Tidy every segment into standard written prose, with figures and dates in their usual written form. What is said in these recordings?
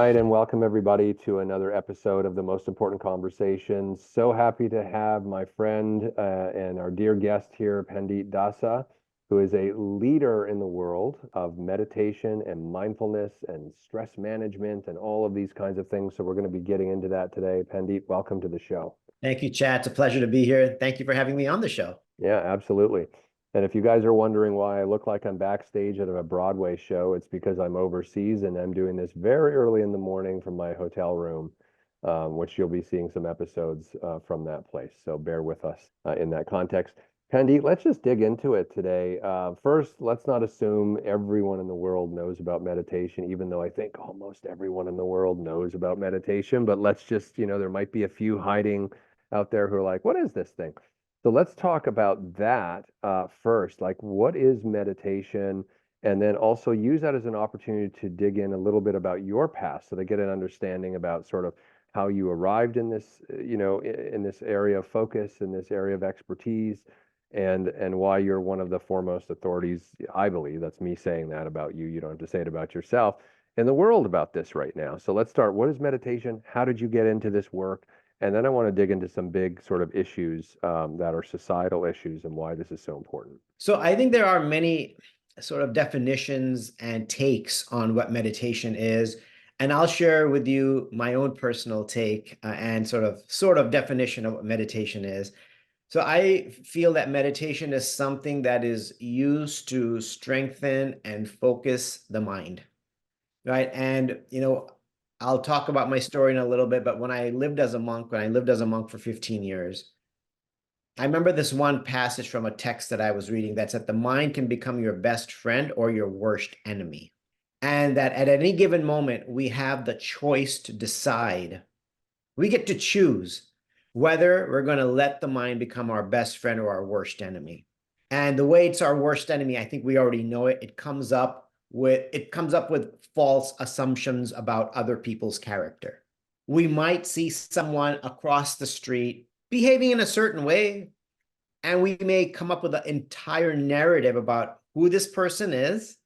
right, and welcome everybody to another episode of the Most Important Conversations. So happy to have my friend and our dear guest here, Pandit Dasa, who is a leader in the world of meditation and mindfulness and stress management and all of these kinds of things. So we're going to be getting into that today. Pandit, welcome to the show. Thank you, Chad. It's a pleasure to be here. Thank you for having me on the show. Yeah, absolutely. And if you guys are wondering why I look like I'm backstage at a Broadway show, it's because I'm overseas and I'm doing this very early in the morning from my hotel room, which you'll be seeing some episodes from that place. So bear with us in that context. Pandit, let's just dig into it today. First, let's not assume everyone in the world knows about meditation, even though I think almost everyone in the world knows about meditation. But let's just, there might be a few hiding out there who are like, what is this thing? So let's talk about that first. Like, what is meditation? And then also use that as an opportunity to dig in a little bit about your past so they get an understanding about sort of how you arrived in this, in this area of focus, in this area of expertise, and why you're one of the foremost authorities, I believe, that's me saying that about you. You don't have to say it about yourself, in the world about this right now. So let's start. What is meditation? How did you get into this work? And then I want to dig into some big sort of issues that are societal issues and why this is so important. So I think there are many sort of definitions and takes on what meditation is. And I'll share with you my own personal take and sort of definition of what meditation is. So I feel that meditation is something that is used to strengthen and focus the mind, right? And, I'll talk about my story in a little bit, but when I lived as a monk for 15 years, I remember this one passage from a text that I was reading that said the mind can become your best friend or your worst enemy. And that at any given moment, we have the choice to decide. We get to choose whether we're going to let the mind become our best friend or our worst enemy. And the way it's our worst enemy, I think we already know it. It comes up with false assumptions about other people's character. We might see someone across the street behaving in a certain way, and we may come up with an entire narrative about who this person is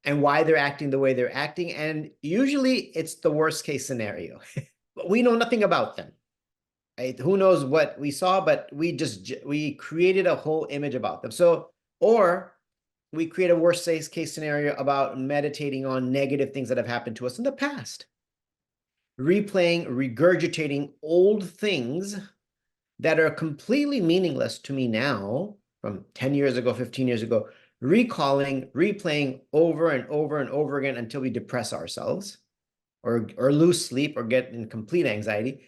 and why they're acting the way they're acting. And usually it's the worst case scenario. But we know nothing about them. Right? Who knows what we saw, but we created a whole image about them. So, or we create a worst case scenario about meditating on negative things that have happened to us in the past. Regurgitating old things that are completely meaningless to me now from 10 years ago, 15 years ago, replaying over and over and over again until we depress ourselves or lose sleep or get in complete anxiety.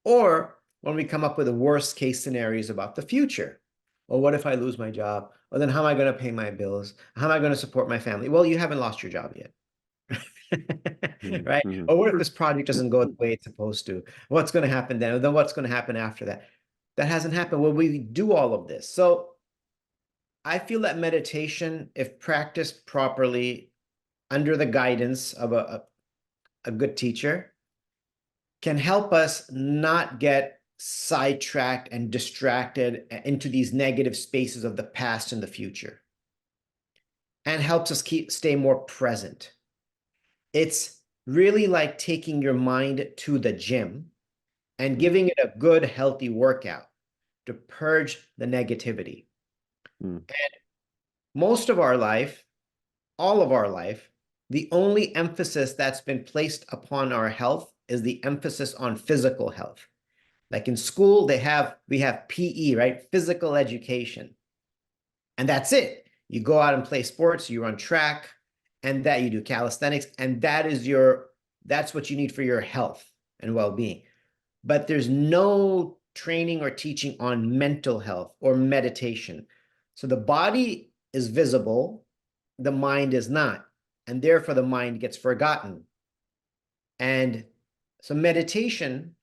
Or when we come up with the worst case scenarios about the future. Well, what if I lose my job? Well, then how am I going to pay my bills? How am I going to support my family? Well, you haven't lost your job yet. Right? Mm-hmm. Or what if this project doesn't go the way it's supposed to? What's going to happen then? Or then what's going to happen after that? That hasn't happened. Well, we do all of this. So I feel that meditation, if practiced properly under the guidance of a good teacher, can help us not get sidetracked and distracted into these negative spaces of the past and the future, and helps us stay more present. It's really like taking your mind to the gym and giving it a good, healthy workout to purge the negativity. And most of our life, all of our life, the only emphasis that's been placed upon our health is the emphasis on physical health. Like in school, we have PE, right? Physical education. And that's it. You go out and play sports, you run track, and that you do calisthenics, and that's what you need for your health and well-being. But there's no training or teaching on mental health or meditation. So the body is visible, the mind is not, and therefore the mind gets forgotten. And so meditation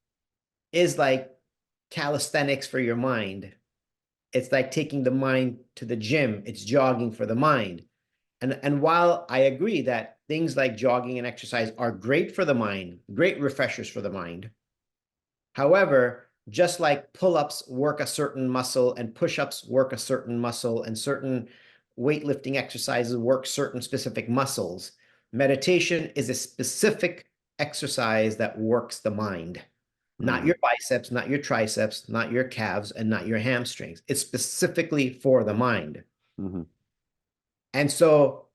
is like calisthenics for your mind. It's like taking the mind to the gym. It's jogging for the mind. And while I agree that things like jogging and exercise are great for the mind, great refreshers for the mind, however, just like pull-ups work a certain muscle and push-ups work a certain muscle and certain weightlifting exercises work certain specific muscles, meditation is a specific exercise that works the mind. Not Mm-hmm. your biceps, not your triceps, not your calves, and not your hamstrings. It's specifically for the mind. Mm-hmm. And so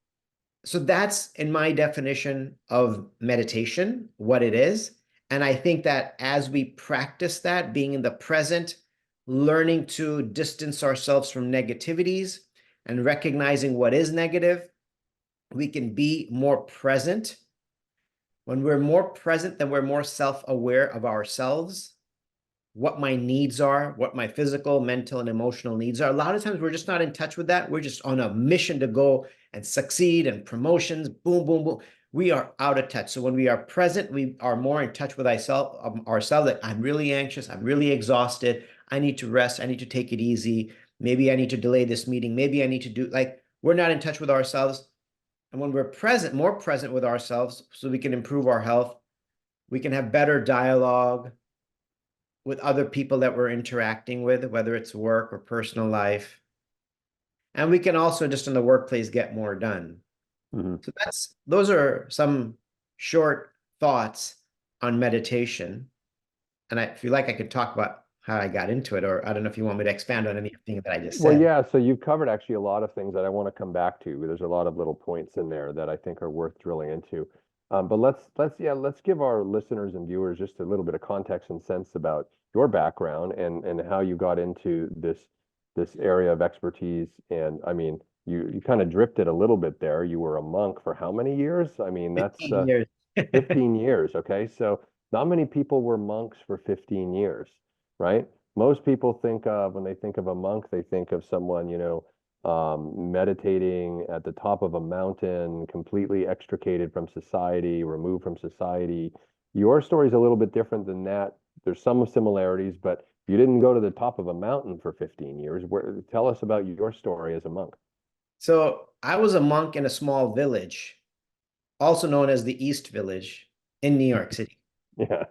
that's in my definition of meditation, what it is. And I think that as we practice that, being in the present, learning to distance ourselves from negativities and recognizing what is negative, we can be more present. When we're more present, then we're more self-aware of ourselves, what my needs are, what my physical, mental, and emotional needs are. A lot of times we're just not in touch with that. We're just on a mission to go and succeed and promotions, boom, boom, boom. We are out of touch. So when we are present, we are more in touch with ourselves. Like, I'm really anxious. I'm really exhausted. I need to rest. I need to take it easy. Maybe I need to delay this meeting. Maybe I need to do, like, we're not in touch with ourselves. And when we're present, more present with ourselves, so we can improve our health, we can have better dialogue with other people that we're interacting with, whether it's work or personal life. And we can also just in the workplace get more done. Mm-hmm. So those are some short thoughts on meditation. And if you like, I could talk about how I got into it, or I don't know if you want me to expand on anything that I just Well, said. yeah, so you've covered actually a lot of things that I want to come back to. There's a lot of little points in there that I think are worth drilling into. But let's give our listeners and viewers just a little bit of context and sense about your background and how you got into this area of expertise. And I mean, you kind of drifted a little bit there. You were a monk for how many years? I mean, that's 15 years. 15 years. Okay, so not many people were monks for 15 years, right? Most people think of, when they think of a monk, they think of someone, meditating at the top of a mountain, completely extricated from society, removed from society. Your story is a little bit different than that. There's some similarities, but you didn't go to the top of a mountain for 15 years. Tell us about your story as a monk. So I was a monk in a small village, also known as the East Village in New York City. Yeah.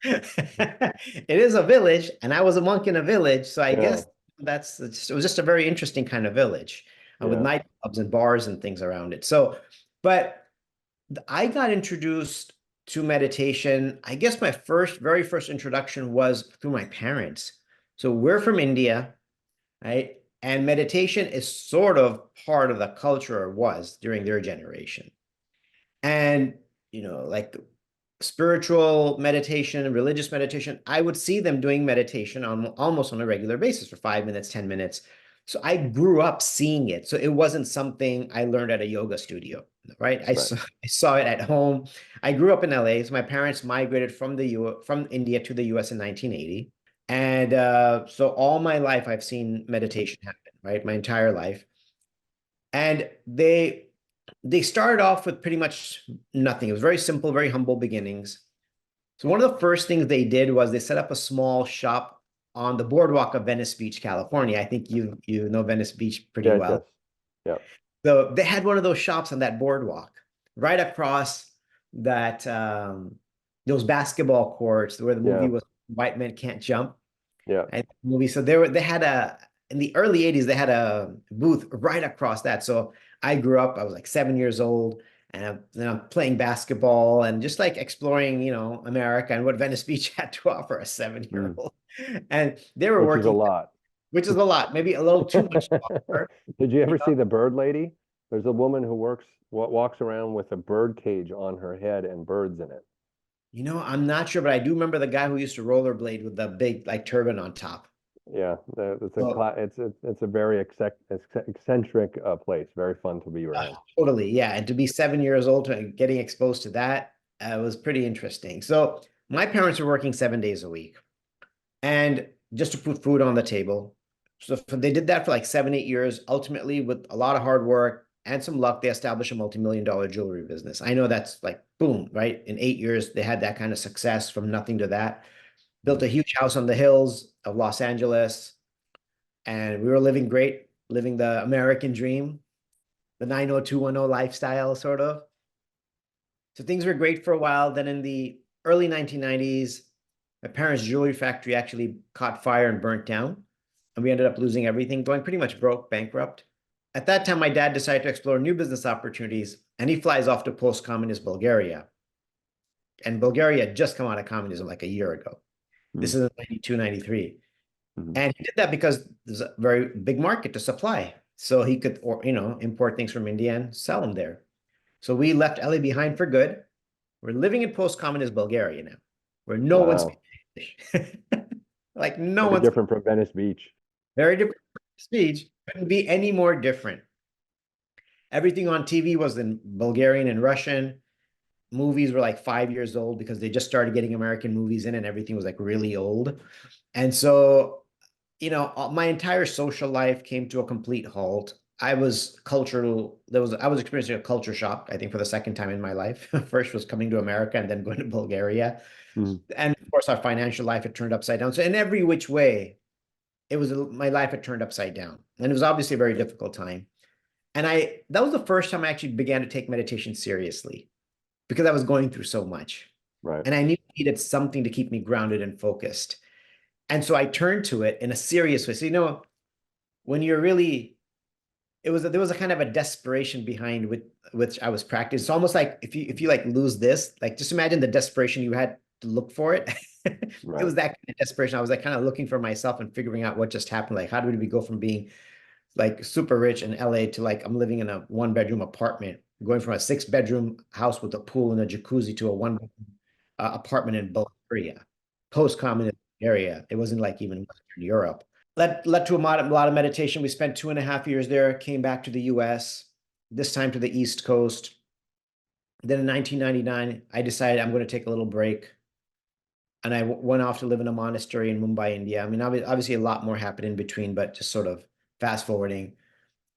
It is a village, and I was a monk in a village, so I Yeah. guess it was just a very interesting kind of village with Yeah. nightclubs and bars and things around it. So, but I got introduced to meditation. I guess my very first introduction was through my parents. So we're from India, right? And meditation is sort of part of the culture, or was during their generation. And, like spiritual meditation, religious meditation, I would see them doing meditation almost on a regular basis for 5 minutes, 10 minutes. So I grew up seeing it. So it wasn't something I learned at a yoga studio, right? I Right. saw, I saw it at home. I grew up in LA. So my parents migrated from India to the US in 1980. And so all my life, I've seen meditation happen, right? My entire life. And they started off with pretty much nothing. It was very simple, very humble beginnings. So one of the first things they did was they set up a small shop on the boardwalk of Venice Beach, California. I think you know Venice Beach pretty Yes, well. yes. Yeah. So they had one of those shops on that boardwalk, right across that those basketball courts where the movie Yeah. was White Men Can't Jump. Yeah. And movie. So they had in the early 80s, they had a booth right across that. So I grew up, I was like 7 years old, and I'm playing basketball and just like exploring, America and what Venice Beach had to offer a 7 year Mm. old. And they were Which is a working, lot. which is a lot, maybe a little too much to offer. Did you You ever know, see the bird lady? There's a woman who walks around with a bird cage on her head and birds in it. I'm not sure, but I do remember the guy who used to rollerblade with the big like turban on top. Yeah, it's a So it's a very eccentric place. Very fun to be around. totally, yeah. And to be 7 years old and getting exposed to that was pretty interesting. So my parents were working 7 days a week, and just to put food on the table. So they did that for like 7, 8 years. Ultimately, with a lot of hard work and some luck, they established a multi-million-dollar jewelry business. I know that's like boom, right? In 8 years, they had that kind of success from nothing to that. Built Mm. a huge house on the hills of Los Angeles, and we were living great, living the American dream, the 90210 lifestyle, sort of. So things were great for a while. Then in the early 1990s, my parents' jewelry factory actually caught fire and burnt down. And we ended up losing everything, going pretty much broke, bankrupt. At that time, my dad decided to explore new business opportunities. and he flies off to post-communist Bulgaria. And Bulgaria had just come out of communism like a year ago. This Mm. is in 92, 93. Mhm. And he did that because there's a very big market to supply. So he could, or, import things from India and sell them there. So we left LA behind for good. We're living in post-communist Bulgaria now, where no one Wow. speaks English. Like no Very one's different from Venice Beach. very different speech. Couldn't be any more different. Everything on TV was in Bulgarian and Russian. Movies were like 5 years old because they just started getting American movies in and everything was like really old. And so, my entire social life came to a complete halt. I was experiencing a culture shock, I think, for the second time in my life. First was coming to America and then going to Bulgaria. Mhm. And of course, our financial life had turned upside down. So in every which way, my life had turned upside down. And it was obviously a very difficult time. And that was the first time I actually began to take meditation seriously because I was going through so much. Right. And I needed something to keep me grounded and focused. And so I turned to it in a serious way. So, when you're really, there was a kind of a desperation behind which I was practicing. It's almost like if you like lose this, like just imagine the desperation you had to look for it. It Right. was that kind of desperation. I was like kind of looking for myself and figuring out what just happened. Like, how did we go from being like super rich in LA to like I'm living in a 1 bedroom apartment, going from a 6 bedroom house with a pool and a jacuzzi to a 1 bedroom apartment in Bulgaria, post-communist area. It wasn't like even Western Europe. Led to a lot of meditation. We spent 2.5 years there, came back to the US, this time to the East Coast. Then in 1999, I decided I'm going to take a little break. And I went off to live in a monastery in Mumbai, India. I mean, obviously a lot more happened in between, but just sort of fast forwarding.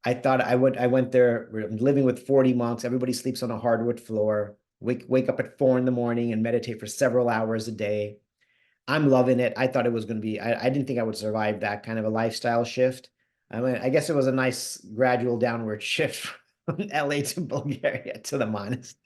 I went there, we're living with 40 monks. Everybody sleeps on a hardwood floor. Wake up at 4 in the morning and meditate for several hours a day. I'm loving it. I thought it was going to be, I didn't think I would survive that kind of a lifestyle shift. I mean, I guess it was a nice gradual downward shift from LA to Bulgaria to the monastery.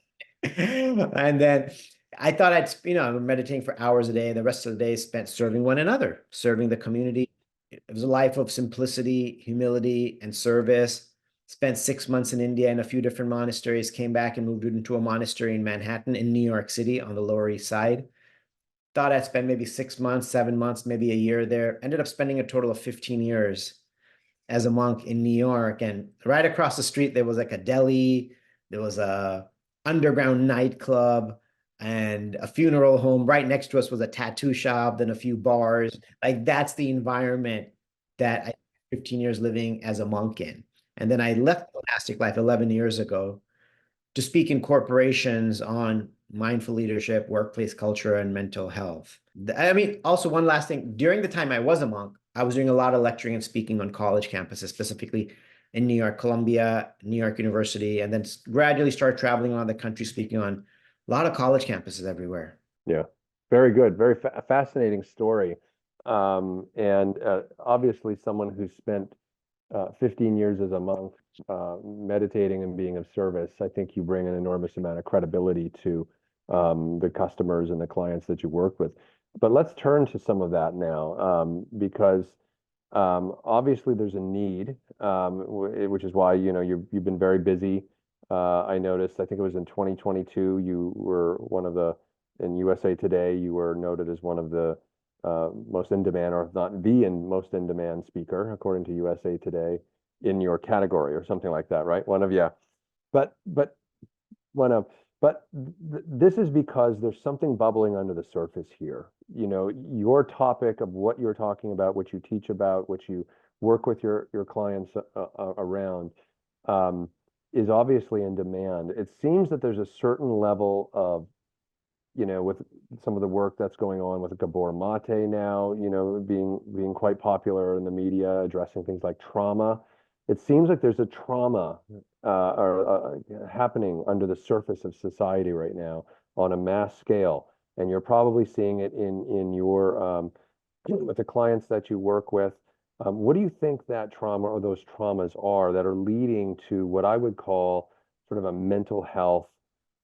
And then I thought I'm meditating for hours a day. The rest of the day spent serving one another, serving the community. It was a life of simplicity, humility, and service. Spent 6 months in India in a few different monasteries, came back and moved into a monastery in Manhattan, in New York City on the Lower East Side. Thought I'd spend maybe 6 months, 7 months, maybe a year there. Ended up spending a total of 15 years as a monk in New York. And right across the street, there was like a deli, there was a underground nightclub and a funeral home. Right next to us was a tattoo shop, then a few bars. Like that's the environment that I 15 years living as a monk in. And then I left the monastic life 11 years ago to speak in corporations on mindful leadership, workplace culture, and mental health. I mean, also one last thing, during the time I was a monk, I was doing a lot of lecturing and speaking on college campuses, specifically in New York, Columbia, New York University, and then gradually started traveling around the country, speaking on a lot of college campuses everywhere. Yeah. Very good. Very fascinating story. And obviously someone who spent 15 years as a monk, meditating and being of service, I think you bring an enormous amount of credibility to the customers and the clients that you work with. But let's turn to some of that now, because obviously there's a need, which is why you've been very busy. I noticed, I think it was in 2022, you were one of the in USA Today, you were noted as one of the most in demand, or if not the most in demand speaker, according to USA Today, in your category or something like that, right? One of you. But one of, but this is because there's something bubbling under the surface here. Your topic of what you're talking about, what you teach about, what you work with your clients around, is obviously in demand. It seems that there's a certain level of with some of the work that's going on with Gabor Mate now, being quite popular in the media, addressing things like trauma. It seems like there's a trauma happening under the surface of society right now on a mass scale, and you're probably seeing it in your with the clients that you work with. What do you think that trauma or those traumas are that are leading to what I would call sort of a mental health?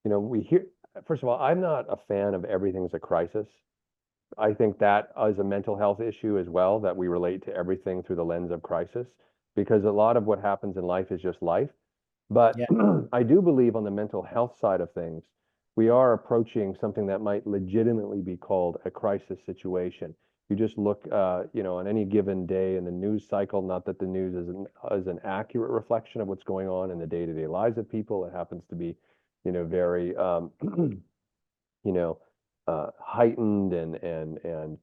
We hear First of all, I'm not a fan of everything's a crisis. I think that is a mental health issue as well, that we relate to everything through the lens of crisis, because a lot of what happens in life is just life. But Yeah. I do believe on the mental health side of things, we are approaching something that might legitimately be called a crisis situation. You just look, on any given day in the news cycle, not that the news is an accurate reflection of what's going on in the day-to-day lives of people. It happens to be, very, you know, heightened and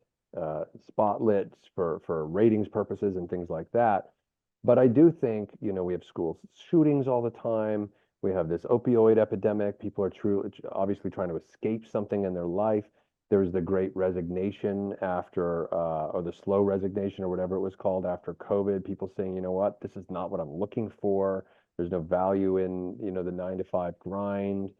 spotlit for ratings purposes and things like that. But I do think, we have school shootings all the time. We have this opioid epidemic. People are obviously trying to escape something in their life. There was the great resignation after, or the slow resignation or whatever it was called after COVID. People saying, you know what, this is not what I'm looking for. There's no value in, the 9 to 5 grind.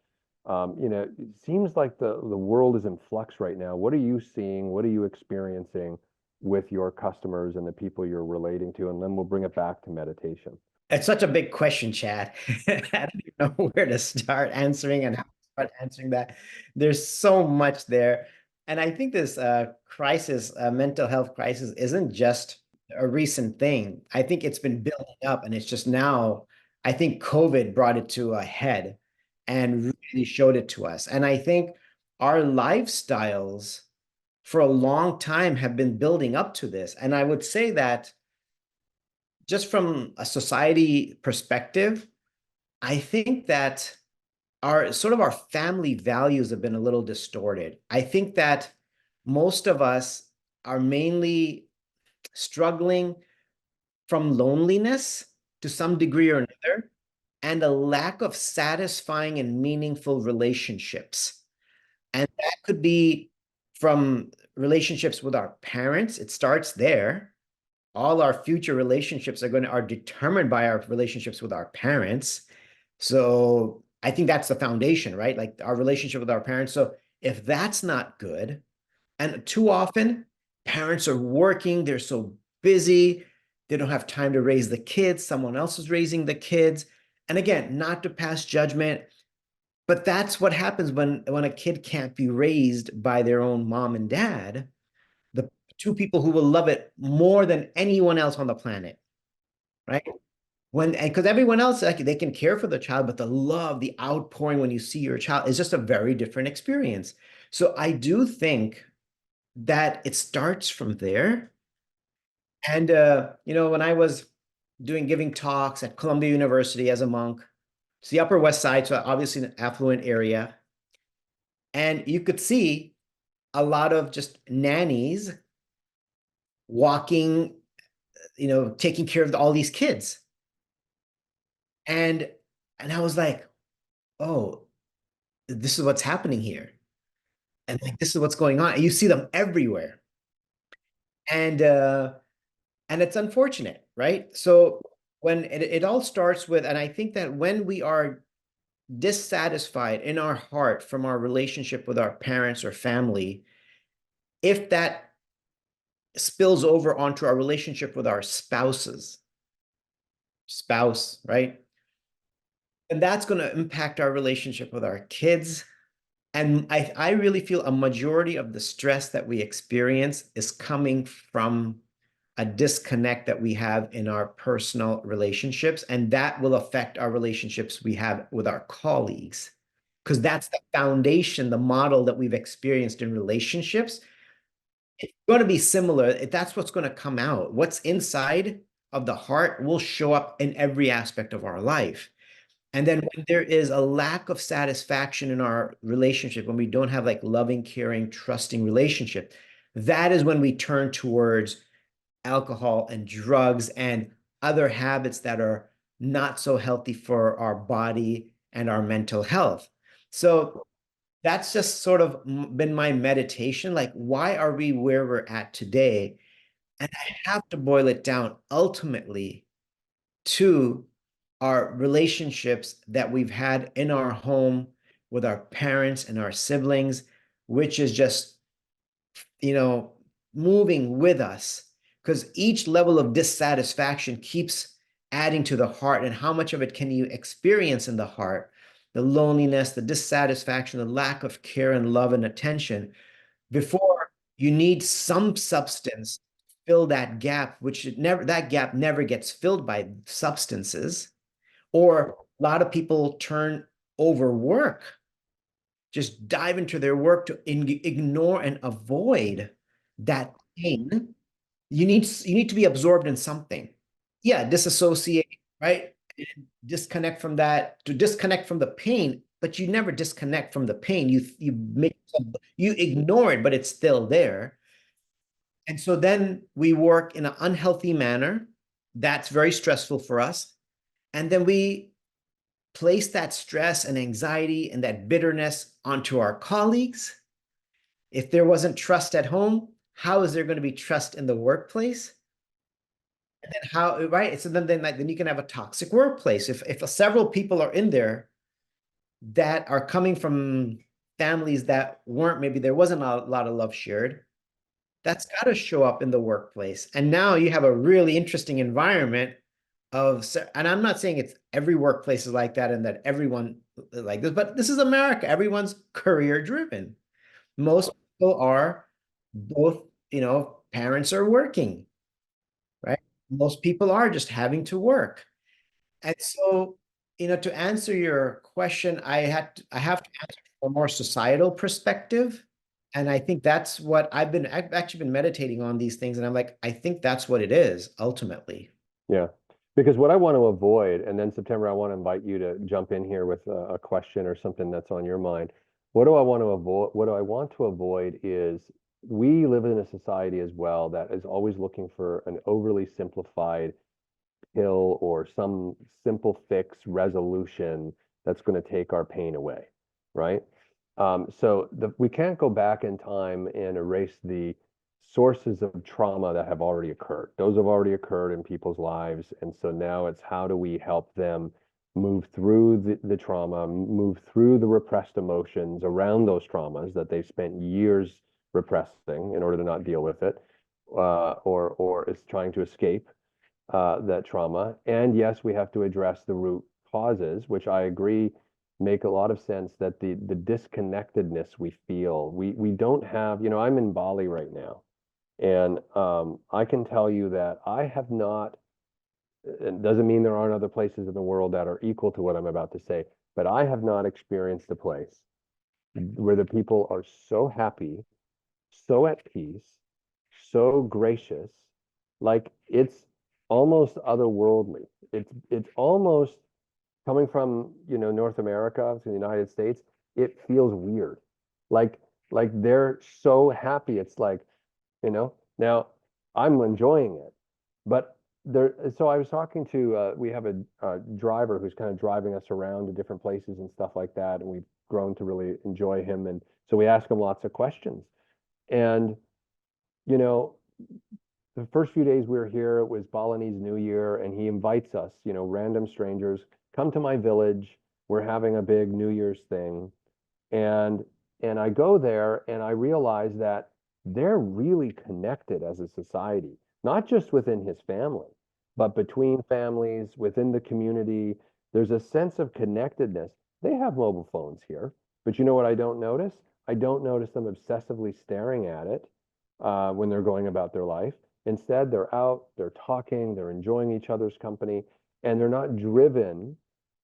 It seems like the world is in flux right now. What are you seeing? What are you experiencing with your customers and the people you're relating to? And then we'll bring it back to meditation. It's such a big question, Chad. I don't even know where to start answering and how to start answering that. There's so much there. And I think this crisis, mental health crisis, isn't just a recent thing. I think it's been building up and it's just now, I think COVID brought it to a head and really showed it to us. And I think our lifestyles for a long time have been building up to this. And I would say that just from a society perspective, I think that our family values have been a little distorted. I think that most of us are mainly struggling from loneliness to some degree or another, and a lack of satisfying and meaningful relationships. And that could be from relationships with our parents. It starts there. All our future relationships are determined by our relationships with our parents. So I think that's the foundation, right? Like our relationship with our parents. So if that's not good, and too often parents are working, they're so busy, they don't have time to raise the kids, someone else is raising the kids. And again, not to pass judgment, but that's what happens when a kid can't be raised by their own mom and dad, the two people who will love it more than anyone else on the planet, right? Because everyone else, like, they can care for the child, but the love, the outpouring when you see your child is just a very different experience. So I do think that it starts from there. And when I was giving talks at Columbia University as a monk, it's the Upper West Side, so obviously an affluent area, and you could see a lot of just nannies walking, taking care of all these kids. And I was like, oh, this is what's happening here. And like this is what's going on. And you see them everywhere. And it's unfortunate, right? So when it all starts with, and I think that when we are dissatisfied in our heart from our relationship with our parents or family, if that spills over onto our relationship with our spouse, right? And that's going to impact our relationship with our kids. And I really feel a majority of the stress that we experience is coming from a disconnect that we have in our personal relationships. And that will affect our relationships we have with our colleagues, because that's the foundation, the model that we've experienced in relationships. It's going to be similar. That's what's going to come out. What's inside of the heart will show up in every aspect of our life. And then when there is a lack of satisfaction in our relationship, when we don't have like loving, caring, trusting relationship, that is when we turn towards alcohol and drugs and other habits that are not so healthy for our body and our mental health. So that's just sort of been my meditation. Like, why are we where we're at today? And I have to boil it down ultimately to our relationships that we've had in our home with our parents and our siblings, which is just, moving with us, because each level of dissatisfaction keeps adding to the heart. And how much of it can you experience in the heart? The loneliness, the dissatisfaction, the lack of care and love and attention, before you need some substance to fill that gap, that gap never gets filled by substances, or A lot of people turn over work, just dive into their work to ignore and avoid that pain. You need to be absorbed in something. Yeah, disassociate, right? And disconnect from that, to disconnect from the pain, but you never disconnect from the pain. You ignore it, but it's still there. And so then we work in an unhealthy manner. That's very stressful for us. And then we place that stress and anxiety and that bitterness onto our colleagues. If there wasn't trust at home, how is there going to be trust in the workplace? And then how, right? So then you can have a toxic workplace. If several people are in there that are coming from families that weren't, maybe there wasn't a lot of love shared, that's got to show up in the workplace. And now you have a really interesting environment and I'm not saying it's every workplace is like that and that everyone like this, but this is America. Everyone's career driven. Most people are both, parents are working, right? Most people are just having to work. And so, to answer your question, I have to answer from a more societal perspective. And I think that's what I've actually been meditating on these things. And I'm like, I think that's what it is ultimately. Yeah. Because what I want to avoid, and then September, I want to invite you to jump in here with a question or something that's on your mind. What do I want to avoid? What do I want to avoid is we live in a society as well that is always looking for an overly simplified pill or some simple fix resolution that's going to take our pain away, right? We can't go back in time and erase the sources of trauma that have already occurred. Those have already occurred in people's lives. And so now it's how do we help them move through the trauma, move through the repressed emotions around those traumas that they've spent years repressing in order to not deal with it, or is trying to escape that trauma. And yes, we have to address the root causes, which I agree make a lot of sense, that the disconnectedness we feel, we don't have, I'm in Bali right now. And I can tell you that I have not, it doesn't mean there aren't other places in the world that are equal to what I'm about to say, but I have not experienced a place where the people are so happy, so at peace, so gracious, like it's almost otherworldly. It's almost coming from, North America to the United States, it feels weird. Like like they're so happy. It's like, now I'm enjoying it, but so I was talking to, we have a driver who's kind of driving us around to different places and stuff like that. And we've grown to really enjoy him. And so we ask him lots of questions. And, you know, the first few days we were here, it was Balinese New Year, and he invites us, random strangers, come to my village. We're having a big New Year's thing. And I go there and I realize that they're really connected as a society, not just within his family, but between families, within the community. There's a sense of connectedness. They have mobile phones here, but you know what I don't notice? I don't notice them obsessively staring at it when they're going about their life. Instead, they're out, they're talking, they're enjoying each other's company, and they're not driven,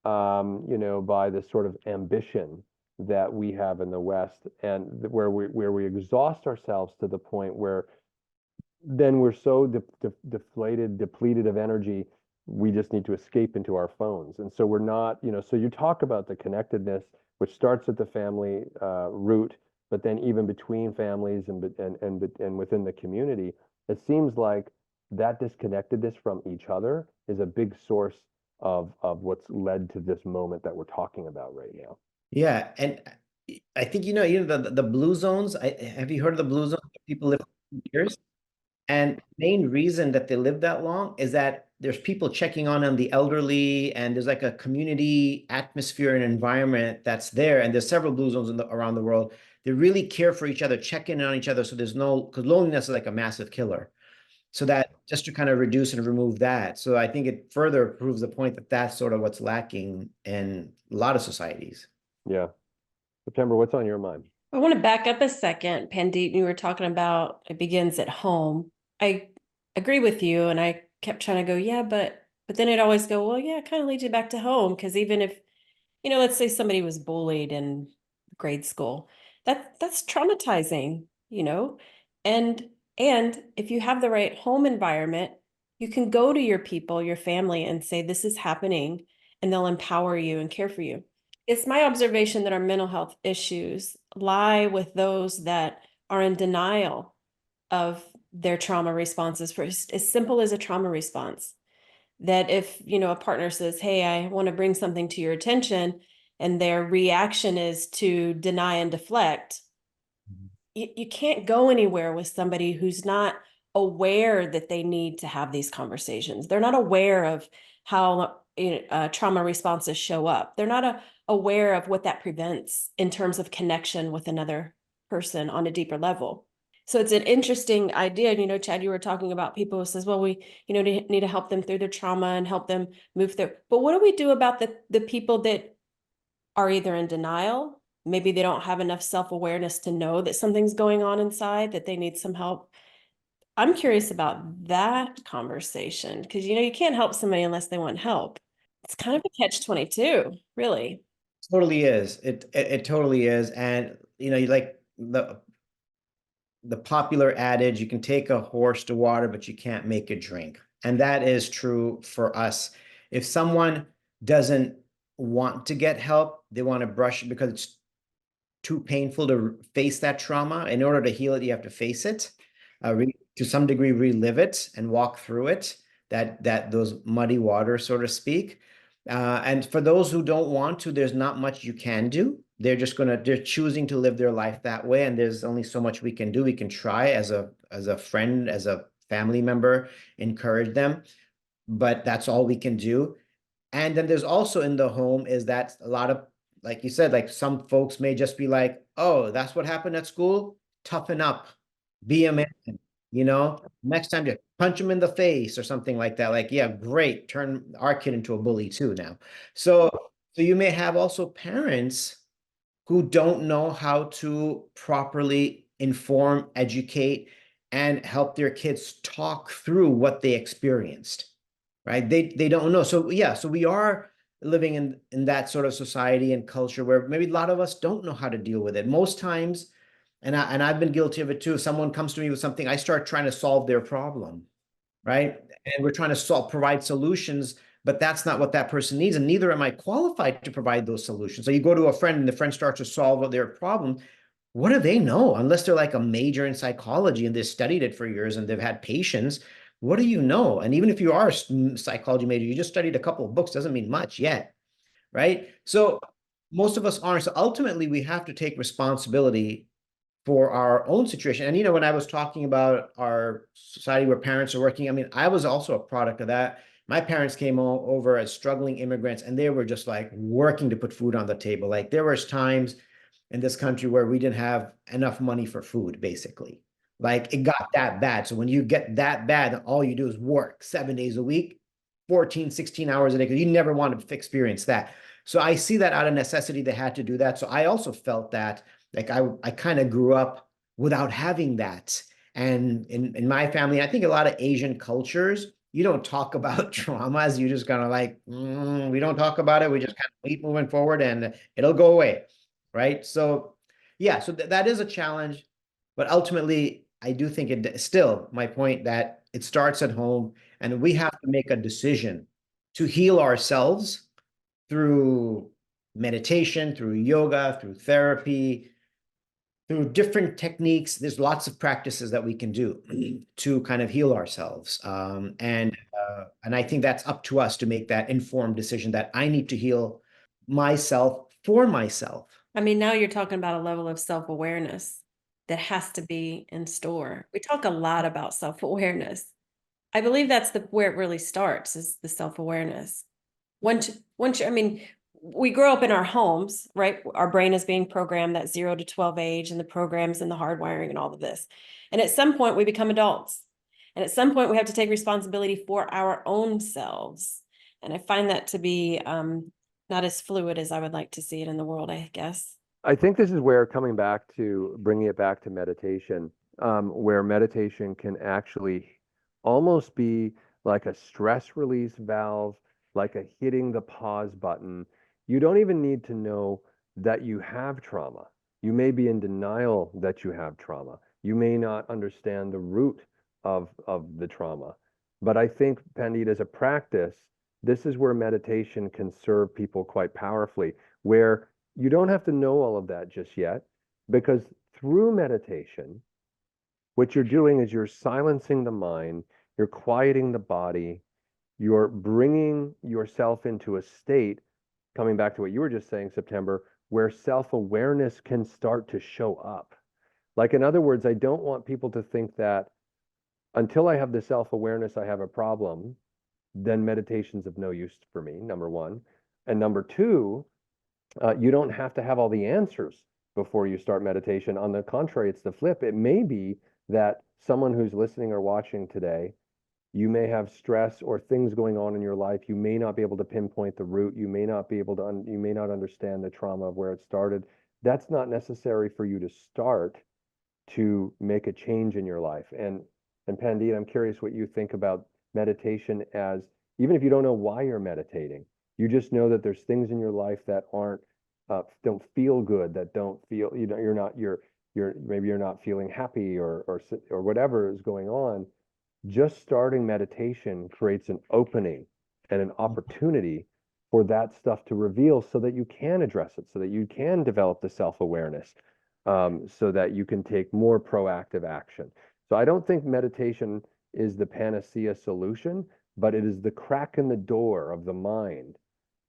by this sort of ambition that we have in the West, and where we exhaust ourselves to the point where then we're so deflated, depleted of energy, we just need to escape into our phones. And so we're not, so you talk about the connectedness, which starts at the family root, but then even between families and within the community, it seems like that disconnectedness from each other is a big source of what's led to this moment that we're talking about right now. Yeah, and I think the blue zones. Have you heard of the blue zones? People live for years, and the main reason that they live that long is that there's people checking on the elderly, and there's like a community atmosphere and environment that's there. And there's several blue zones around the world. They really care for each other, check in on each other. So there's no, because loneliness is like a massive killer. So that just to kind of reduce and remove that. So I think it further proves the point that that's sort of what's lacking in a lot of societies. Yeah. September, what's on your mind? I want to back up a second, Pandit. You were talking about it begins at home. I agree with you, and I kept trying to go, yeah, but But then it always go, well, yeah, it kind of leads you back to home. Because even if, let's say somebody was bullied in grade school, that's traumatizing, and if you have the right home environment, you can go to your people, your family, and say, this is happening, and they'll empower you and care for you. It's my observation that our mental health issues lie with those that are in denial of their trauma responses, for as simple as a trauma response. That if, a partner says, hey, I want to bring something to your attention, and their reaction is to deny and deflect, you can't go anywhere with somebody who's not aware that they need to have these conversations. They're not aware of how trauma responses show up. They're not aware of what that prevents in terms of connection with another person on a deeper level. So it's an interesting idea. Chad, you were talking about people who says, well, we, need to help them through their trauma and help them move through. But what do we do about the people that are either in denial? Maybe they don't have enough self-awareness to know that something's going on inside, that they need some help. I'm curious about that conversation because, you can't help somebody unless they want help. It's kind of a catch-22, really. Totally is. It totally is. And you like the popular adage, you can take a horse to water, but you can't make it drink. And that is true for us. If someone doesn't want to get help, they want to brush it because it's too painful to face that trauma. In order to heal it, you have to face it, to some degree, relive it and walk through it, that those muddy waters, so to speak. And for those who don't want to, there's not much you can do. They're choosing to live their life that way. And there's only so much we can do. We can try as a friend, as a family member, encourage them, but that's all we can do. And then there's also in the home is that a lot of, like you said, like some folks may just be like, oh, that's what happened at school. Toughen up, be a man, next time you punch him in the face or something like that. Like, yeah, great. Turn our kid into a bully too now. So you may have also parents who don't know how to properly inform, educate, and help their kids talk through what they experienced, right? They don't know. So yeah, so we are living in that sort of society and culture where maybe a lot of us don't know how to deal with it. Most times, and I've been guilty of it too. Someone comes to me with something, I start trying to solve their problem, right? And we're trying to provide solutions, but that's not what that person needs. And neither am I qualified to provide those solutions. So you go to a friend and the friend starts to solve their problem. What do they know? Unless they're like a major in psychology and they've studied it for years and they've had patients, what do you know? And even if you are a psychology major, you just studied a couple of books, doesn't mean much yet, right? So most of us aren't. So ultimately, we have to take responsibility for our own situation. And, when I was talking about our society where parents are working, I mean, I was also a product of that. My parents came over as struggling immigrants, and they were just like working to put food on the table. Like there was times in this country where we didn't have enough money for food, basically. Like it got that bad. So when you get that bad, all you do is work 7 days a week, 14, 16 hours a day, because you never want to experience that. So I see that out of necessity, they had to do that. So I also felt that like I kind of grew up without having that. And in my family, I think a lot of Asian cultures, you don't talk about traumas. You just kind of like, we don't talk about it. We just kind of keep moving forward and it'll go away. Right. So, yeah, so that is a challenge. But ultimately, I do think it still my point that it starts at home and we have to make a decision to heal ourselves through meditation, through yoga, through therapy, through different techniques. There's lots of practices that we can do to kind of heal ourselves. And I think that's up to us to make that informed decision that I need to heal myself for myself. I mean, now you're talking about a level of self-awareness that has to be in store. We talk a lot about self-awareness. I believe that's where it really starts, is the self-awareness. I mean, we grow up in our homes, right? Our brain is being programmed that 0 to 12 age and the programs and the hardwiring and all of this. And at some point we become adults. And at some point we have to take responsibility for our own selves. And I find that to be not as fluid as I would like to see it in the world, I guess. I think this is where bringing it back to meditation, where meditation can actually almost be like a stress release valve, like a hitting the pause button. You don't even need to know that you have trauma. You may be in denial that you have trauma. You may not understand the root of the trauma. But I think, Pandit, as a practice, this is where meditation can serve people quite powerfully, where you don't have to know all of that just yet, because through meditation, what you're doing is you're silencing the mind, you're quieting the body, you're bringing yourself into a state, coming back to what you were just saying, September, where self-awareness can start to show up. Like, in other words, I don't want people to think that until I have the self-awareness, I have a problem, then meditation's of no use for me, number one. And number two, you don't have to have all the answers before you start meditation. On the contrary, it's the flip. It may be that someone who's listening or watching today, you may have stress or things going on in your life. You may not be able to pinpoint the root. You may not be able to, you may not understand the trauma of where it started. That's not necessary for you to start to make a change in your life. And Pandit, I'm curious what you think about meditation as, even if you don't know why you're meditating, you just know that there's things in your life that aren't, don't feel good, that don't feel, you know, maybe you're not feeling happy or whatever is going on. Just starting meditation creates an opening and an opportunity for that stuff to reveal so that you can address it, so that you can develop the self-awareness, so that you can take more proactive action. So I don't think meditation is the panacea solution, but it is the crack in the door of the mind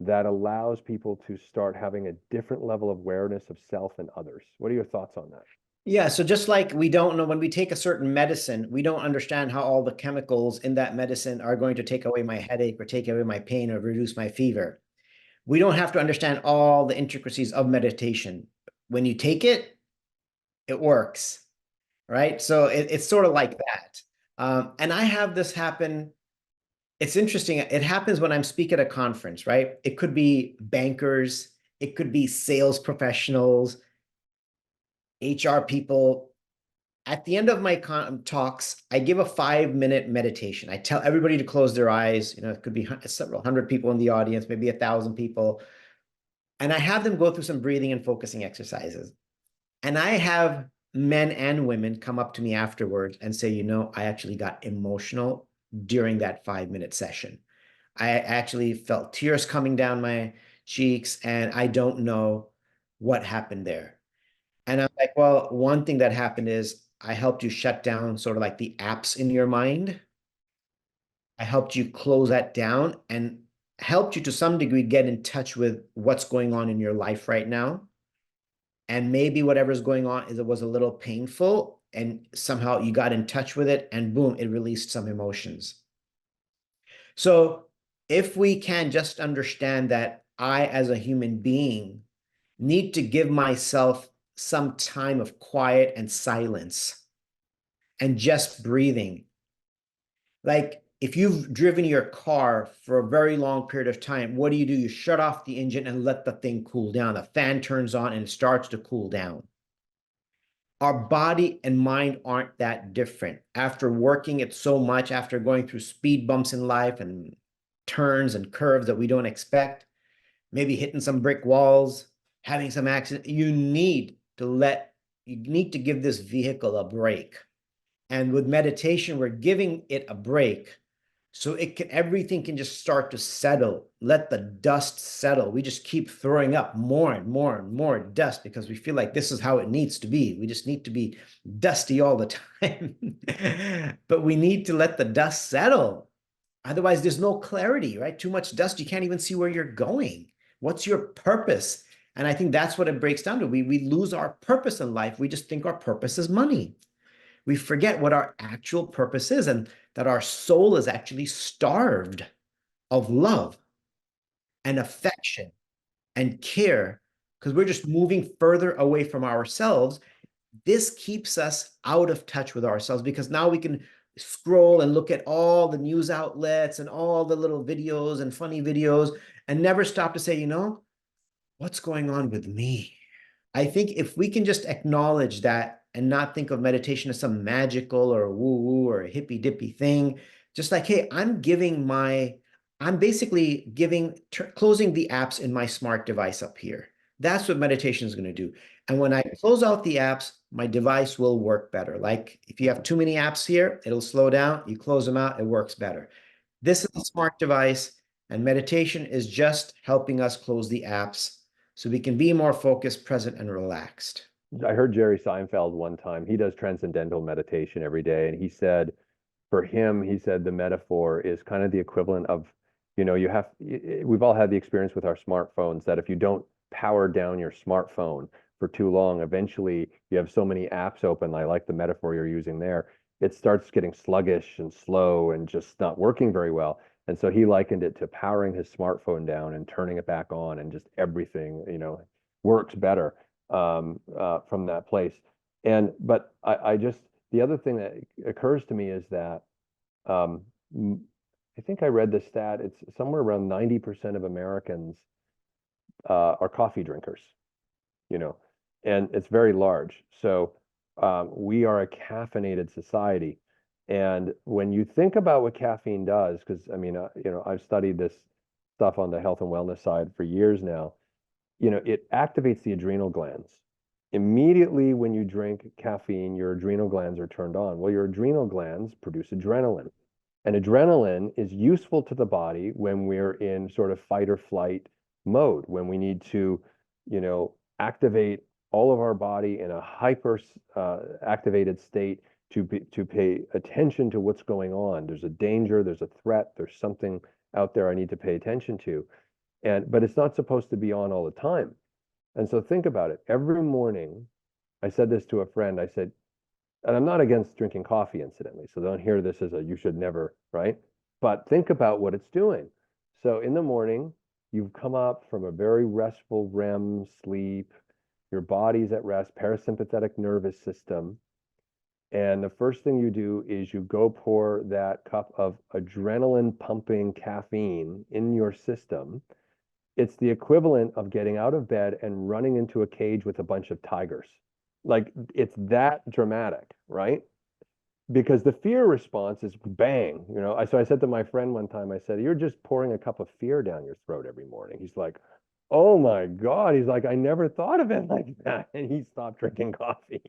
that allows people to start having a different level of awareness of self and others. What are your thoughts on that? Yeah, so just like we don't know when we take a certain medicine, we don't understand how all the chemicals in that medicine are going to take away my headache or take away my pain or reduce my fever. We don't have to understand all the intricacies of meditation. When you take it, it works, right? So it's sort of like that. And I have this happen. It's interesting. It happens when I'm speaking at a conference, right? It could be bankers, it could be sales professionals, HR people. At the end of my talks, I give a 5-minute meditation. I tell everybody to close their eyes. You know, it could be several hundred people in the audience, maybe 1,000 people. And I have them go through some breathing and focusing exercises. And I have men and women come up to me afterwards and say, you know, I actually got emotional during that 5-minute session. I actually felt tears coming down my cheeks, and I don't know what happened there. And I'm like, well, one thing that happened is I helped you shut down sort of like the apps in your mind. I helped you close that down and helped you to some degree get in touch with what's going on in your life right now. And maybe whatever's going on is it was a little painful and somehow you got in touch with it and boom, it released some emotions. So if we can just understand that I, as a human being, need to give myself some time of quiet and silence and just breathing. Like if you've driven your car for a very long period of time, what do? You shut off the engine and let the thing cool down. The fan turns on and it starts to cool down. Our body and mind aren't that different. After working it so much, after going through speed bumps in life and turns and curves that we don't expect, maybe hitting some brick walls, having some accident, you need to give this vehicle a break. And with meditation, we're giving it a break so everything can just start to settle. Let the dust settle. We just keep throwing up more and more and more dust because we feel like this is how it needs to be. We just need to be dusty all the time. But we need to let the dust settle. Otherwise, there's no clarity, right? Too much dust, you can't even see where you're going. What's your purpose? And I think that's what it breaks down to. We lose our purpose in life. We just think our purpose is money. We forget what our actual purpose is and that our soul is actually starved of love and affection and care because we're just moving further away from ourselves. This keeps us out of touch with ourselves because now we can scroll and look at all the news outlets and all the little videos and funny videos and never stop to say, you know, what's going on with me? I think if we can just acknowledge that and not think of meditation as some magical or woo-woo or hippy-dippy thing, Just like, hey, I'm basically closing the apps in my smart device up here. That's what meditation is going to do. And when I close out the apps, my device will work better. Like if you have too many apps here, it'll slow down. You close them out, it works better. This is a smart device, and meditation is just helping us close the apps so we can be more focused, present, and relaxed. I heard Jerry Seinfeld one time. He does transcendental meditation every day, and he said, for him, he said the metaphor is kind of the equivalent of, we've all had the experience with our smartphones that if you don't power down your smartphone for too long, eventually you have so many apps open. I like the metaphor you're using there. It starts getting sluggish and slow and just not working very well. And so he likened it to powering his smartphone down and turning it back on, and just everything, works better from that place. But I just, the other thing that occurs to me is that I think I read the stat, it's somewhere around 90% of Americans are coffee drinkers, and it's very large. So we are a caffeinated society. And when you think about what caffeine does, because I mean, I've studied this stuff on the health and wellness side for years now, it activates the adrenal glands. Immediately when you drink caffeine, your adrenal glands are turned on. Well, your adrenal glands produce adrenaline. And adrenaline is useful to the body when we're in sort of fight or flight mode, when we need to, activate all of our body in a hyper activated state to pay attention to what's going on. There's a danger, there's a threat, there's something out there I need to pay attention to. But it's not supposed to be on all the time. And so think about it. Every morning, I said this to a friend, I said, and I'm not against drinking coffee, incidentally, so don't hear this as a you should never, right? But think about what it's doing. So in the morning, you've come up from a very restful REM sleep, your body's at rest, parasympathetic nervous system. And the first thing you do is you go pour that cup of adrenaline pumping caffeine in your system. It's the equivalent of getting out of bed and running into a cage with a bunch of tigers. Like, it's that dramatic, right? Because the fear response is bang, So I said to my friend one time, I said, you're just pouring a cup of fear down your throat every morning. He's like, oh my God. He's like, I never thought of it like that. And he stopped drinking coffee,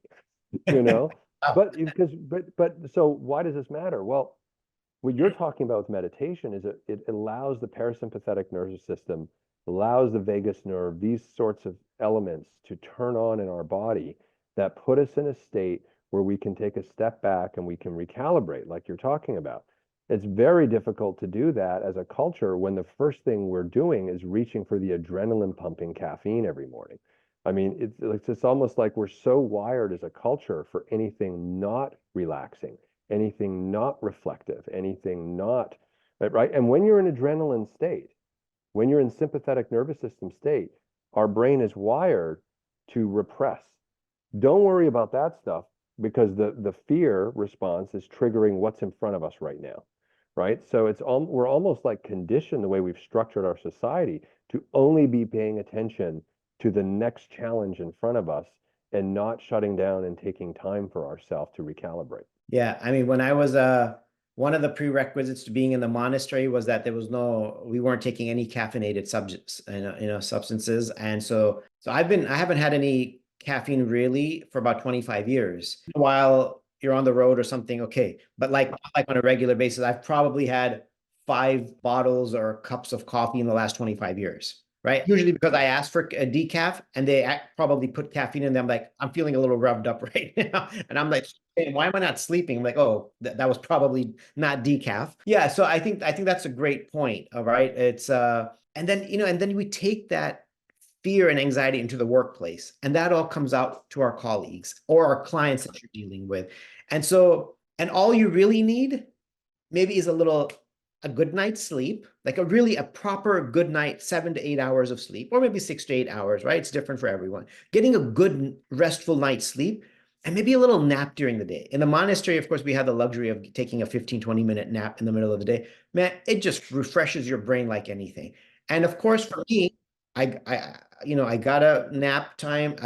But so why does this matter? Well, what you're talking about with meditation is it allows the parasympathetic nervous system, allows the vagus nerve, these sorts of elements to turn on in our body that put us in a state where we can take a step back and we can recalibrate, like you're talking about. It's very difficult to do that as a culture when the first thing we're doing is reaching for the adrenaline pumping caffeine every morning. I mean, it's almost like we're so wired as a culture for anything not relaxing, anything not reflective, anything not, right? And when you're in adrenaline state, when you're in sympathetic nervous system state, our brain is wired to repress. Don't worry about that stuff, because the fear response is triggering what's in front of us right now, right? So we're almost like conditioned, the way we've structured our society, to only be paying attention to the next challenge in front of us and not shutting down and taking time for ourselves to recalibrate. Yeah, I mean, when I was one of the prerequisites to being in the monastery was that we weren't taking any caffeinated substances, and so I haven't had any caffeine really for about 25 years. While you're on the road or something, okay, but like on a regular basis, I've probably had 5 bottles or cups of coffee in the last 25 years. Right. Usually because I asked for a decaf and they probably put caffeine in them. Like, I'm feeling a little revved up right now. And I'm like, hey, why am I not sleeping? I'm like, oh, that was probably not decaf. Yeah. So I think that's a great point. All right. It's and then we take that fear and anxiety into the workplace, and that all comes out to our colleagues or our clients that you're dealing with. And all you really need maybe is a good night's sleep, like a proper good night, 7 to 8 hours of sleep, or maybe 6 to 8 hours, right? It's different for everyone. Getting a good restful night's sleep and maybe a little nap during the day. In the monastery, of course, we have the luxury of taking a 15, 20-minute nap in the middle of the day. Man, it just refreshes your brain like anything. And of course, for me, I got a nap time.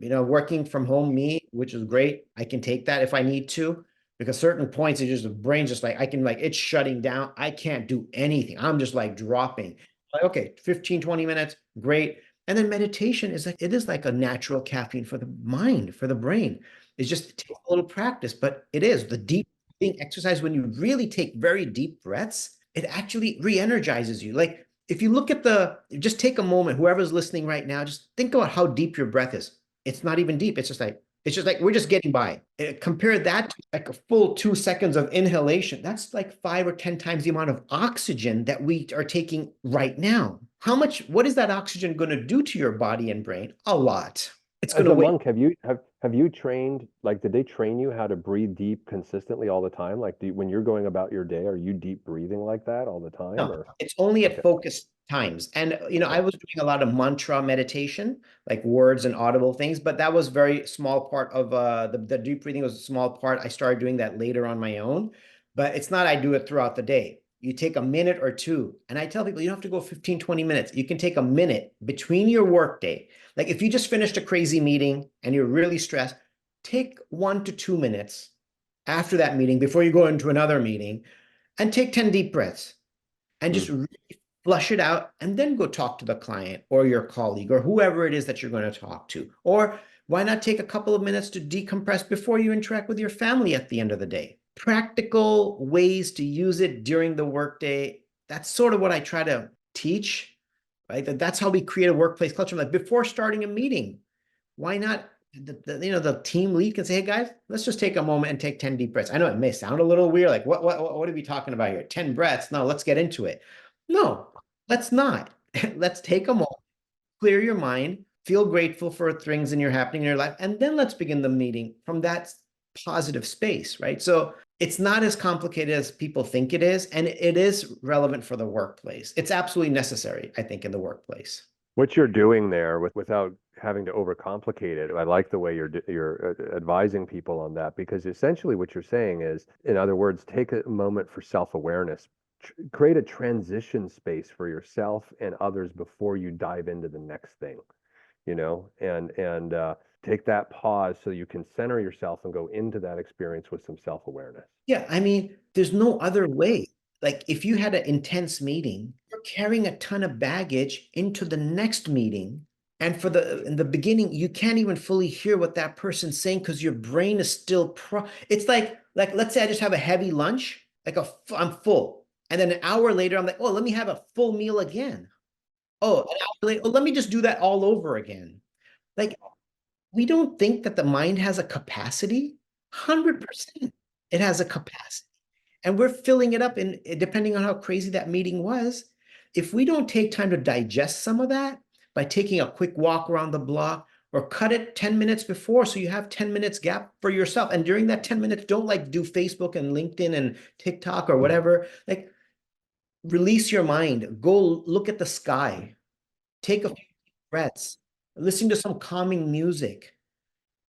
Working from home, which is great. I can take that if I need to. because certain points, it's just the brain's just like, I can like, it's shutting down. I can't do anything. I'm just like dropping. Like, okay, 15, 20 minutes, great. And then meditation is like, it is like a natural caffeine for the mind, for the brain. It's just, it takes a little practice, but it is the deep breathing exercise. When you really take very deep breaths, it actually re-energizes you. Like if you look at just take a moment, whoever's listening right now, just think about how deep your breath is. It's not even deep. It's just like we're just getting by. Compare that to like a full 2 seconds of inhalation. That's like 5 or 10 times the amount of oxygen that we are taking right now. What is that oxygen going to do to your body and brain? A lot. It's going As to a wait. monk, have you trained, like, did they train you how to breathe deep consistently all the time? Like, when you're going about your day, are you deep breathing like that all the time, No, or? it's only at Okay. focused times. And, I Okay. was doing a lot of mantra meditation, like words and audible things, but that was very small part of the deep breathing was a small part. I started doing that later on my own, but it's not, I do it throughout the day. You take a minute or two, and I tell people you don't have to go 15, 20 minutes. You can take a minute between your workday. Like if you just finished a crazy meeting and you're really stressed, take 1 to 2 minutes after that meeting before you go into another meeting and take 10 deep breaths and just really flush it out and then go talk to the client or your colleague or whoever it is that you're going to talk to. Or why not take a couple of minutes to decompress before you interact with your family at the end of the day? Practical ways to use it during the workday. That's sort of what I try to teach, right? That's how we create a workplace culture. Like before starting a meeting, why not the team lead can say, hey guys, let's just take a moment and take 10 deep breaths. I know it may sound a little weird, like what are we talking about here? 10 breaths. No, let's get into it. No, let's not. Let's take a moment, clear your mind, feel grateful for things in happening in your life, and then let's begin the meeting from that positive space, right? So it's not as complicated as people think it is, and it is relevant for the workplace. It's absolutely necessary, I think, in the workplace. What you're doing there without having to overcomplicate it, I like the way you're advising people on that, because essentially what you're saying is, in other words, take a moment for self-awareness, create a transition space for yourself and others before you dive into the next thing, and take that pause so you can center yourself and go into that experience with some self-awareness. Yeah, I mean, there's no other way. Like if you had an intense meeting, you're carrying a ton of baggage into the next meeting. And in the beginning, you can't even fully hear what that person's saying because your brain is still it's like let's say I just have a heavy lunch, I'm full. And then an hour later, I'm like, oh, let me have a full meal again. Oh, an hour later, oh, let me just do that all over again. Like we don't think that the mind has a capacity. 100%. It has a capacity. And we're filling it up depending on how crazy that meeting was. If we don't take time to digest some of that by taking a quick walk around the block or cut it 10 minutes before so you have 10 minutes gap for yourself. And during that 10 minutes, don't like do Facebook and LinkedIn and TikTok or whatever. Like release your mind. Go look at the sky. Take a few breaths. Listen to some calming music.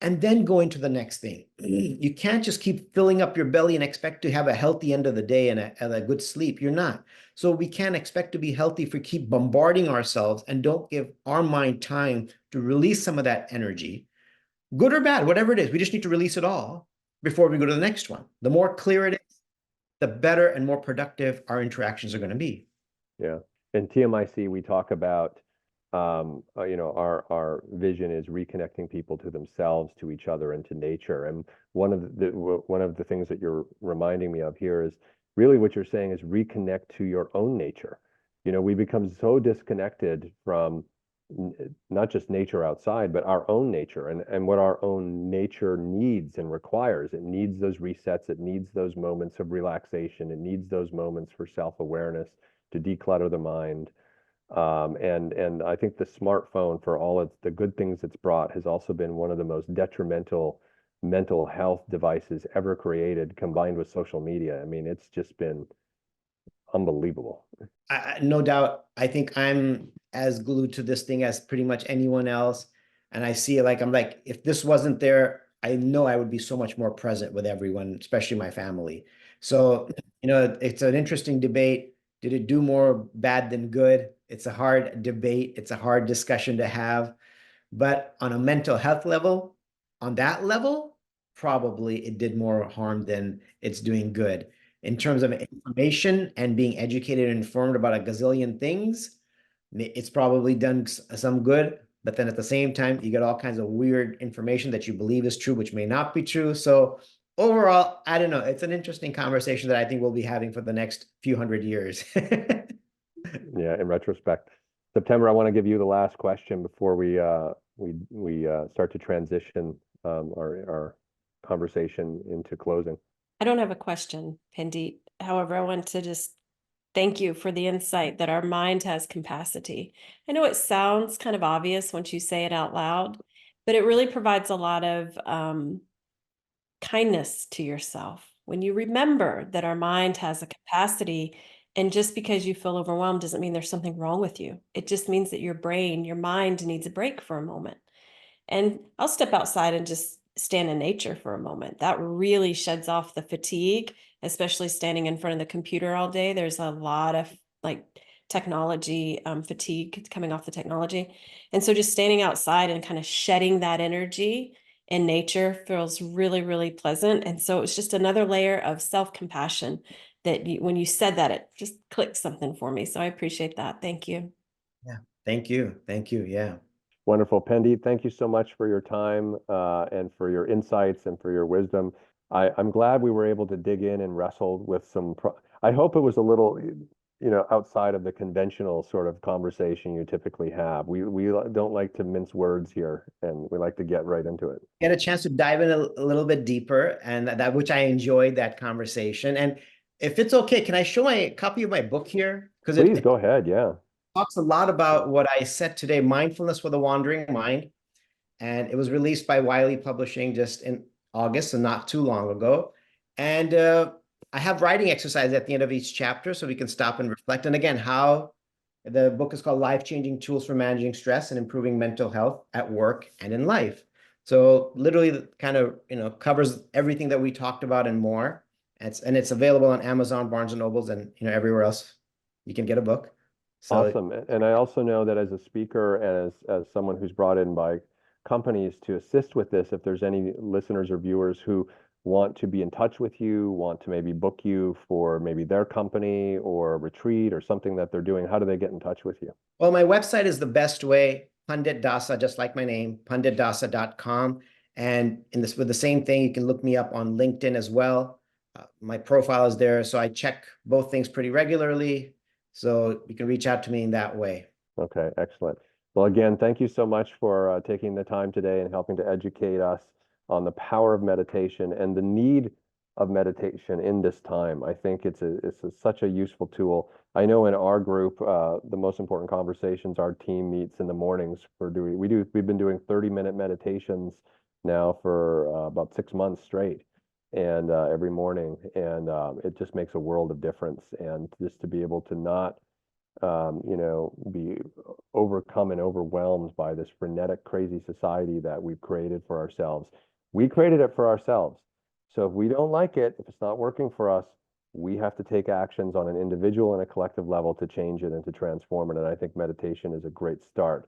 And then go into the next thing. You can't just keep filling up your belly and expect to have a healthy end of the day and a good sleep. You're not. So we can't expect to be healthy if we keep bombarding ourselves and don't give our mind time to release some of that energy, good or bad, whatever it is. We just need to release it all before we go to the next one. The more clear it is, the better and more productive our interactions are going to be. Yeah. In TMIC, we talk about, our vision is reconnecting people to themselves, to each other, and to nature. And one of the things that you're reminding me of here is really what you're saying is reconnect to your own nature. We become so disconnected from not just nature outside, but our own nature and what our own nature needs and requires. It needs those resets. It needs those moments of relaxation. It needs those moments for self-awareness to declutter the mind. And I think the smartphone, for all the good things it's brought, has also been one of the most detrimental mental health devices ever created, combined with social media. I mean, it's just been unbelievable. No doubt. I think I'm as glued to this thing as pretty much anyone else. And I see it I'm like, if this wasn't there, I know I would be so much more present with everyone, especially my family. So, it's an interesting debate. Did it do more bad than good? It's a hard debate. It's a hard discussion to have. But on a mental health level, on that level, probably it did more harm than it's doing good. In terms of information and being educated and informed about a gazillion things, it's probably done some good, but then at the same time, you get all kinds of weird information that you believe is true, which may not be true. So overall, I don't know. It's an interesting conversation that I think we'll be having for the next few hundred years. Yeah, in retrospect. September, I want to give you the last question before we start to transition our conversation into closing. I don't have a question, Pandit. However, I want to just thank you for the insight that our mind has capacity. I know it sounds kind of obvious once you say it out loud, but it really provides a lot of kindness to yourself when you remember that our mind has a capacity. And just because you feel overwhelmed doesn't mean there's something wrong with you. It just means that your brain, your mind needs a break for a moment. And I'll step outside and just stand in nature for a moment. That really sheds off the fatigue, especially standing in front of the computer all day. There's a lot of like technology fatigue coming off the technology. And so just standing outside and kind of shedding that energy in nature feels really, really pleasant. And so it's just another layer of self-compassion that when you said that, it just clicked something for me. So I appreciate that. Thank you. Yeah. Thank you. Thank you. Yeah. Wonderful. Pandit, thank you so much for your time and for your insights and for your wisdom. I'm glad we were able to dig in and wrestle with some, I hope it was a little, outside of the conventional sort of conversation you typically have. We don't like to mince words here, and we like to get right into it. Get a chance to dive in a little bit deeper, and that which I enjoyed that conversation. And if it's okay, can I show my copy of my book here? Because Please go ahead. Yeah. Talks a lot about what I said today, Mindfulness for the Wandering Mind. And it was released by Wiley Publishing just in August, so not too long ago. And I have writing exercises at the end of each chapter so we can stop and reflect. And again, how the book is called Life-Changing Tools for Managing Stress and Improving Mental Health at Work and in Life. So literally kind of, covers everything that we talked about and more. And it's available on Amazon, Barnes and Nobles, and everywhere else you can get a book. So, awesome. And I also know that as a speaker and as someone who's brought in by companies to assist with this, if there's any listeners or viewers who want to be in touch with you, want to maybe book you for maybe their company or a retreat or something that they're doing, how do they get in touch with you? Well, my website is the best way, Pandit Dasa, just like my name, panditdasa.com. And with the same thing, you can look me up on LinkedIn as well. My profile is there, so I check both things pretty regularly. So you can reach out to me in that way. Okay, excellent. Well, again, thank you so much for taking the time today and helping to educate us on the power of meditation and the need of meditation in this time. I think it's such a useful tool. I know in our group, the most important conversations our team meets in the mornings we've been doing 30-minute meditations now for about 6 months straight, and every morning, and it just makes a world of difference. And just to be able to not be overcome and overwhelmed by this frenetic, crazy society that we've created for ourselves. We created it for ourselves. So if we don't like it, if it's not working for us, we have to take actions on an individual and a collective level to change it and to transform it. And I think meditation is a great start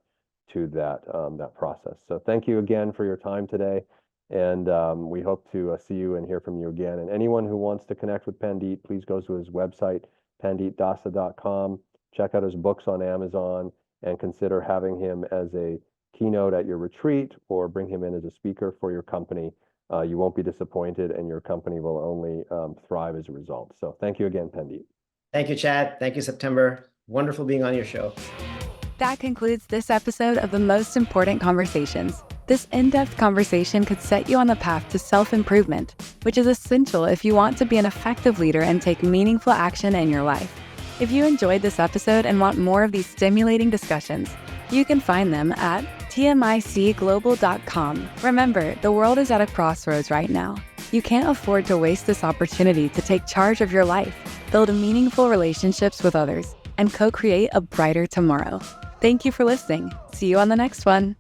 to that process. So thank you again for your time today. And we hope to see you and hear from you again. And anyone who wants to connect with Pandit, please go to his website, panditdasa.com. Check out his books on Amazon and consider having him as a keynote at your retreat or bring him in as a speaker for your company. You won't be disappointed, and your company will only thrive as a result. So thank you again, Pandit. Thank you, Chad. Thank you, September. Wonderful being on your show. That concludes this episode of The Most Important Conversations. This in-depth conversation could set you on the path to self-improvement, which is essential if you want to be an effective leader and take meaningful action in your life. If you enjoyed this episode and want more of these stimulating discussions, you can find them at TMICglobal.com. Remember, the world is at a crossroads right now. You can't afford to waste this opportunity to take charge of your life, build meaningful relationships with others, and co-create a brighter tomorrow. Thank you for listening. See you on the next one.